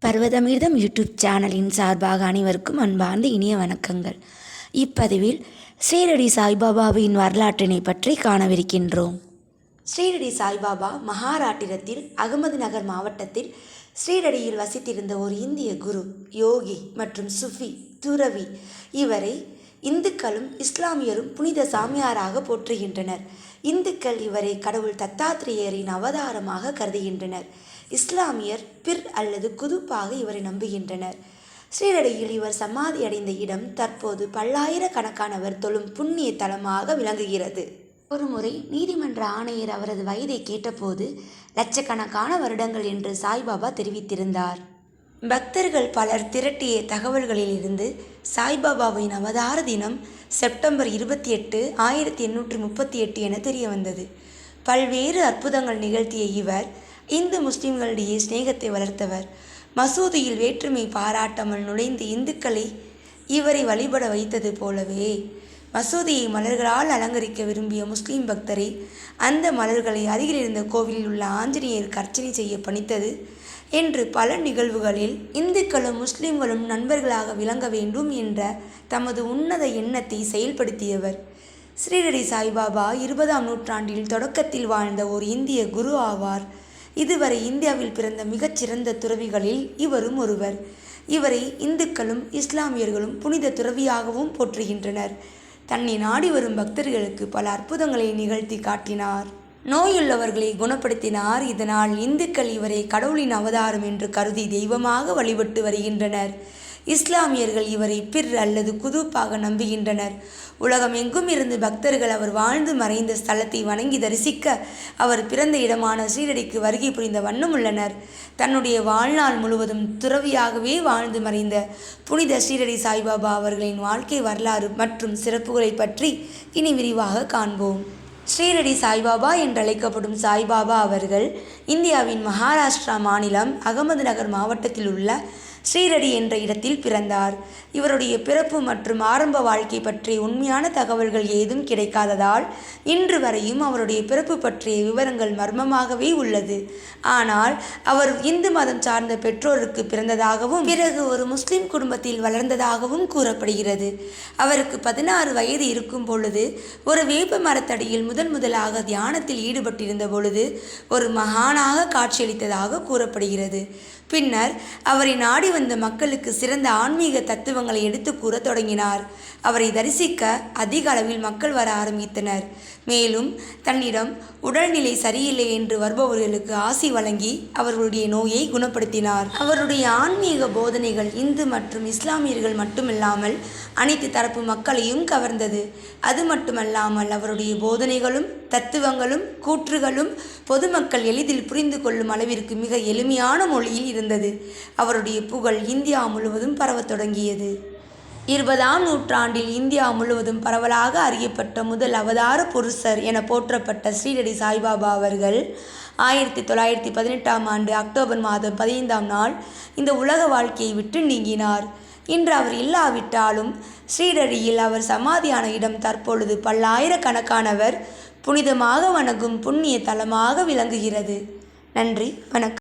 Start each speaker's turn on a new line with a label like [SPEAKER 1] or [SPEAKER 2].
[SPEAKER 1] பர்வதமிர்தம் YouTube சேனலின் சார்பாக அனைவருக்கும் அன்பார்ந்த இனிய வணக்கங்கள். இப்பதிவில் ஸ்ரீரடி சாய்பாபாவின் வரலாற்றினை பற்றி காணவிருக்கின்றோம். ஸ்ரீரடி சாய்பாபா மகாராட்டிரத்தில் அகமது நகர் மாவட்டத்தில் ஸ்ரீரடியில் வசித்திருந்த ஒரு இந்திய குரு, யோகி மற்றும் சுஃபி துறவி. இவரை இந்துக்களும் இஸ்லாமியரும் புனித சாமியாராக போற்றுகின்றனர். இந்துக்கள் இவரை கடவுள் தத்தாத்திரேயரின் அவதாரமாக கருதுகின்றனர். இஸ்லாமியர் பிர் அல்லது குதுப்பாக இவரை நம்புகின்றனர். ஸ்ரீரடியில் இவர் சமாதி அடைந்த இடம் தற்போது பல்லாயிரக்கணக்கானவர் தொழும் புண்ணிய தலமாக விளங்குகிறது. ஒருமுறை நீதிமன்ற ஆணையர் அவரது வயதை கேட்டபோது லட்சக்கணக்கான வருடங்கள் என்று சாய்பாபா தெரிவித்திருந்தார். பக்தர்கள் பலர் திரட்டிய தகவல்களிலிருந்து சாய்பாபாவின் அவதார தினம் செப்டம்பர் 28, 1838 என தெரிய வந்தது. பல்வேறு அற்புதங்கள் நிகழ்த்திய இவர் இந்து முஸ்லிம்களிடையே சிநேகத்தை வளர்த்தவர். மசூதியில் வேற்றுமை பாராட்டாமல் நுழைந்து இந்துக்களை இவரை வழிபட வைத்தது போலவே மசூதியை மலர்களால் அலங்கரிக்க விரும்பிய முஸ்லிம் பக்தரை அந்த மலர்களை அருகில் இருந்த கோவிலில் உள்ள ஆஞ்சநேயருக்கு அர்ச்சனை செய்ய பணித்தது என்று பல நிகழ்வுகளில் இந்துக்களும் முஸ்லிம்களும் நண்பர்களாக விளங்க வேண்டும் என்ற தமது உன்னத எண்ணத்தை செயல்படுத்தியவர். ஸ்ரீரடி சாய்பாபா 20ஆம் நூற்றாண்டில் தொடக்கத்தில் வாழ்ந்த ஒரு இந்திய குரு ஆவார். இதுவரை இந்தியாவில் பிறந்த மிகச்சிறந்த துறவிகளில் இவரும் ஒருவர். இவரை இந்துக்களும் இஸ்லாமியர்களும் புனித துறவியாகவும் போற்றுகின்றனர். தன்னை நாடி வரும் பக்தர்களுக்கு பல அற்புதங்களை நிகழ்த்தி காட்டினார். நோயுள்ளவர்களை குணப்படுத்தினார். இதனால் இந்துக்கள் இவரை கடவுளின் அவதாரம் என்று கருதி தெய்வமாக வழிபட்டு வருகின்றனர். இஸ்லாமியர்கள் இவரை பிர் அல்லது குதுப்பாக நம்புகின்றனர். உலகமெங்கும் இருந்து பக்தர்கள் அவர் வாழ்ந்து மறைந்த ஸ்தலத்தை வணங்கி தரிசிக்க அவர் பிறந்த இடமான ஸ்ரீரடிக்கு வருகை புரிந்த வண்ணம் உள்ளனர். தன்னுடைய வாழ்நாள் முழுவதும் துறவியாகவே வாழ்ந்து மறைந்த புனித ஸ்ரீரடி சாய்பாபா அவர்களின் வாழ்க்கை வரலாறு மற்றும் சிறப்புகளை பற்றி இனி விரிவாக காண்போம். ஸ்ரீரடி சாய்பாபா என்றழைக்கப்படும் சாய்பாபா அவர்கள் இந்தியாவின் மகாராஷ்டிரா மாநிலம் அகமது நகர் மாவட்டத்தில் உள்ள ஸ்ரீரடி என்ற இடத்தில் பிறந்தார். இவருடைய பிறப்பு மற்றும் ஆரம்ப வாழ்க்கை பற்றிய உண்மையான தகவல்கள் ஏதும் கிடைக்காததால் இன்று வரையும் அவருடைய பிறப்பு பற்றிய விவரங்கள் மர்மமாகவே உள்ளது. ஆனால் அவர் இந்து மதம் சார்ந்த பெற்றோருக்கு பிறந்ததாகவும் பிறகு ஒரு முஸ்லிம் குடும்பத்தில் வளர்ந்ததாகவும் கூறப்படுகிறது. அவருக்கு 16 வயது இருக்கும் பொழுது ஒரு வேப்ப மரத்தடியில் முதலாக தியானத்தில் ஈடுபட்டிருந்த பொழுது ஒரு மகானாக காட்சியளித்ததாக கூறப்படுகிறது. பின்னர் அவரை நாடி வந்த மக்களுக்கு சிறந்த ஆன்மீக தத்துவங்களை எடுத்து கூற தொடங்கினார். அவரை தரிசிக்க அதிக அளவில் மக்கள் வர ஆரம்பித்தனர். மேலும் தன்னிடம் உடல்நிலை சரியில்லை என்று வருபவர்களுக்கு ஆசி வழங்கி அவர்களுடைய நோயை குணப்படுத்தினார். அவருடைய ஆன்மீக போதனைகள் இந்து மற்றும் இஸ்லாமியர்கள் மட்டுமில்லாமல் அனைத்து தரப்பு மக்களையும் கவர்ந்தது. அது மட்டுமல்லாமல் அவருடைய போதனைகளும் தத்துவங்களும் கூற்றுகளும் பொதுமக்கள் எளிதில் புரிந்து கொள்ளும் அளவிற்கு மிக எளிமையான மொழியில் இருந்தது. அவருடைய புகழ் இந்தியா முழுவதும் பரவத் தொடங்கியது. 20ஆம் நூற்றாண்டில் இந்தியா முழுவதும் பரவலாக அறியப்பட்ட முதல் அவதார புருஷர் என போற்றப்பட்ட ஸ்ரீரடி சாய்பாபா அவர்கள் 1918ஆம் ஆண்டு அக்டோபர் மாதம் 15ஆம் நாள் இந்த உலக வாழ்க்கையை விட்டு நீங்கினார். இன்று அவர் இல்லாவிட்டாலும் ஸ்ரீரடியில் அவர் சமாதியான இடம் தற்பொழுது பல்லாயிரக்கணக்கானவர் புனிதமாக வணங்கும் புண்ணிய தலமாக விளங்குகிறது. நன்றி, வணக்கம்.